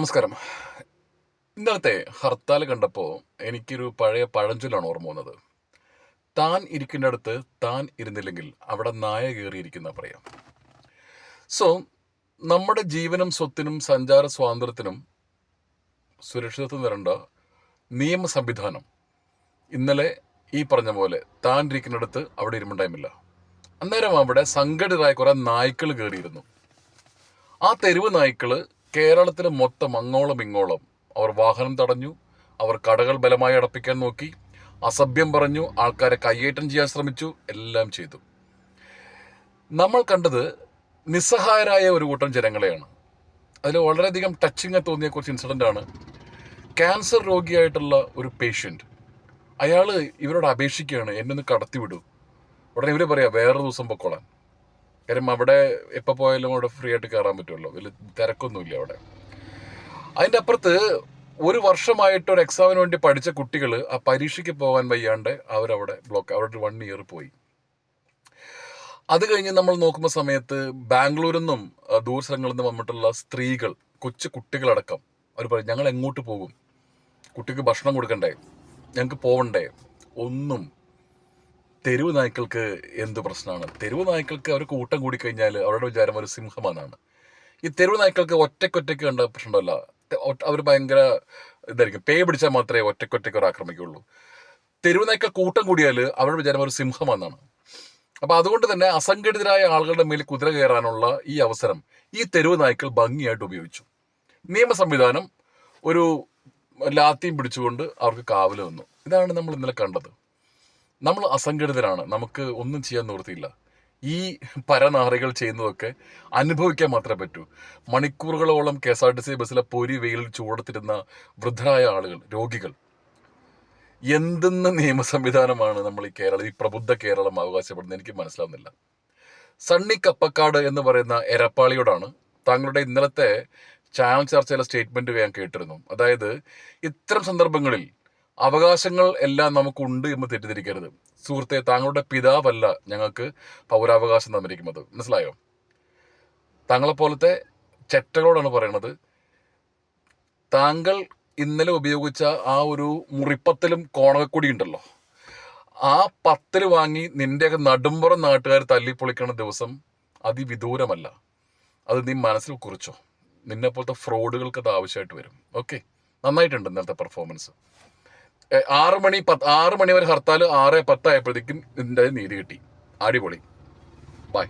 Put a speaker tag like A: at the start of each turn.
A: നമസ്കാരം. ഇന്നലത്തെ ഹർത്താൽ കണ്ടപ്പോൾ എനിക്കൊരു പഴയ പഴഞ്ചൊല്ലാണ് ഓർമ്മ വന്നത്. താൻ ഇരിക്കുന്നിടത്ത് താൻ ഇരുന്നില്ലെങ്കിൽ അവിടെ നായ കയറിയിരിക്കുന്ന പറയാം. സോ നമ്മുടെ ജീവനും സ്വത്തിനും സഞ്ചാര സ്വാതന്ത്ര്യത്തിനും സുരക്ഷിതത്വം തരേണ്ട നിയമ സംവിധാനം ഇന്നലെ ഈ പറഞ്ഞ പോലെ താൻ ഇരിക്കുന്നിടത്ത് അവിടെ ഇരുമുണ്ടായുമില്ല. അന്നേരം അവിടെ സംഘടിതരായ കുറെ നായ്ക്കൾ കയറിയിരുന്നു. ആ തെരുവ് നായ്ക്കള് കേരളത്തിൽ മൊത്തം അങ്ങോളം ഇങ്ങോളം അവർ വാഹനം തടഞ്ഞു, അവർ കടകൾ ബലമായി അടപ്പിക്കാൻ നോക്കി, അസഭ്യം പറഞ്ഞു, ആൾക്കാരെ കയ്യേറ്റം ചെയ്യാൻ ശ്രമിച്ചു, എല്ലാം ചെയ്തു. നമ്മൾ കണ്ടത് നിസ്സഹായരായ ഒരു കൂട്ടം ജനങ്ങളെയാണ്. അതിൽ വളരെയധികം ടച്ചിങ് തോന്നിയ കുറച്ച് ഇൻസിഡന്റ് ആണ്. ക്യാൻസർ രോഗിയായിട്ടുള്ള ഒരു പേഷ്യന്റ്, അയാള് ഇവരോട് അപേക്ഷിക്കുകയാണ്, എന്നെ ഒന്ന് കടത്തിവിടൂ. ഉടനെ ഇവര് പറയാ വേറൊരു ദിവസം പൊക്കോളാൻ. കാര്യം അവിടെ എപ്പോൾ പോയാലും അവിടെ ഫ്രീ ആയിട്ട് കയറാൻ പറ്റുമല്ലോ, വലിയ തിരക്കൊന്നുമില്ല അവിടെ. അതിൻ്റെ അപ്പുറത്ത് ഒരു വർഷമായിട്ട് ഒരു എക്സാമിന് വേണ്ടി പഠിച്ച കുട്ടികൾ ആ പരീക്ഷയ്ക്ക് പോകാൻ വയ്യാണ്ട് അവരവിടെ അവരുടെ 1 ഇയർ പോയി. അത് കഴിഞ്ഞ് നമ്മൾ നോക്കുമ്പോൾ സമയത്ത് ബാംഗ്ലൂരിൽ നിന്നും ദൂര സ്ഥലങ്ങളിൽ നിന്നും വന്നിട്ടുള്ള സ്ത്രീകൾ, കൊച്ചു കുട്ടികളടക്കം അവർ പറയും, ഞങ്ങൾ എങ്ങോട്ട് പോകും, കുട്ടിക്ക് ഭക്ഷണം കൊടുക്കണ്ടേ, ഞങ്ങൾക്ക് പോവണ്ടേ. ഒന്നും തെരുവ് നായ്ക്കൾക്ക് എന്ത് പ്രശ്നമാണ്? തെരുവ് നായ്ക്കൾക്ക് അവർ കൂട്ടം കൂടിക്കഴിഞ്ഞാൽ അവരുടെ വിചാരം ഒരു സിംഹമാണെന്നാണ്. ഈ തെരുവ് നായ്ക്കൾക്ക് ഒറ്റയ്ക്കൊറ്റയ്ക്ക് കണ്ട പ്രശ്നമല്ല. അവർ ഭയങ്കര ഇതായിരിക്കും, പേ പിടിച്ചാൽ മാത്രമേ ഒറ്റയ്ക്കൊറ്റയ്ക്ക് അവർ ആക്രമിക്കുള്ളൂ. തെരുവ് നായ്ക്കൾ കൂട്ടം കൂടിയാൽ അവരുടെ വിചാരം ഒരു സിംഹമാണെന്നാണ്. അപ്പൊ അതുകൊണ്ട് തന്നെ അസംഘടിതരായ ആളുകളുടെ മേൽ കുതിര കയറാനുള്ള ഈ അവസരം ഈ തെരുവ് നായ്ക്കൾ ഭംഗിയായിട്ട് ഉപയോഗിച്ചു. നിയമ സംവിധാനം ഒരു ലാത്തിയും പിടിച്ചുകൊണ്ട് അവർക്ക് കാവല് വന്നു. ഇതാണ് നമ്മൾ ഇന്നലെ കണ്ടത്. നമ്മൾ അസംഘടിതരാണ്, നമുക്ക് ഒന്നും ചെയ്യാൻ നിവൃത്തിയില്ല. ഈ പരനാറികൾ ചെയ്യുന്നതൊക്കെ അനുഭവിക്കാൻ മാത്രമേ പറ്റൂ. മണിക്കൂറുകളോളം KSRTC ബസ്സിലെ പൊരി വെയിൽ ചൂടത്തിരുന്ന വൃദ്ധരായ ആളുകൾ, രോഗികൾ. എന്തെന്ന് നിയമ സംവിധാനമാണ് നമ്മൾ ഈ പ്രബുദ്ധ കേരളം അവകാശപ്പെടുന്നത്? എനിക്ക് മനസ്സിലാവുന്നില്ല. സണ്ണി കപ്പക്കാട് എന്ന് പറയുന്ന എരപ്പാളിയോടാണ് താങ്കളുടെ ഇന്നലത്തെ ചാനൽ ചർച്ചയിലെ സ്റ്റേറ്റ്മെന്റ് ഞാൻ കേട്ടിരുന്നു. അതായത് ഇത്തരം സന്ദർഭങ്ങളിൽ അവകാശങ്ങൾ എല്ലാം നമുക്കുണ്ട് എന്ന് തെറ്റിദ്ധരിക്കരുത്. സുഹൃത്തെ, താങ്കളുടെ പിതാവല്ല ഞങ്ങൾക്ക് പൗരാവകാശം തന്നിരിക്കുന്നത്, മനസ്സിലായോ? താങ്കളെപ്പോലത്തെ ചെറ്റകളോടാണ് പറയണത്. താങ്കൾ ഇന്നലെ ഉപയോഗിച്ച ആ ഒരു മുറിപ്പത്തലും കോണകക്കൊടി ഉണ്ടല്ലോ, ആ പത്തല് വാങ്ങി നിന്റെയൊക്കെ നടുമ്പുറം നാട്ടുകാർ തല്ലിപ്പൊളിക്കണ ദിവസം അതിവിദൂരമല്ല. അത് നീ മനസ്സിൽ കുറിച്ചോ. നിന്നെ പോലത്തെ ഫ്രോഡുകൾക്ക് അത് ആവശ്യമായിട്ട് വരും. ഓക്കെ, നന്നായിട്ടുണ്ട് ഇന്നലത്തെ പെർഫോമൻസ്. 6 മണി വരെ ഹർത്താൽ, 6:10 ആയപ്പോഴത്തേക്കും ഇതിൻ്റെ നീതി കിട്ടി. അടിപൊളി. ബൈ.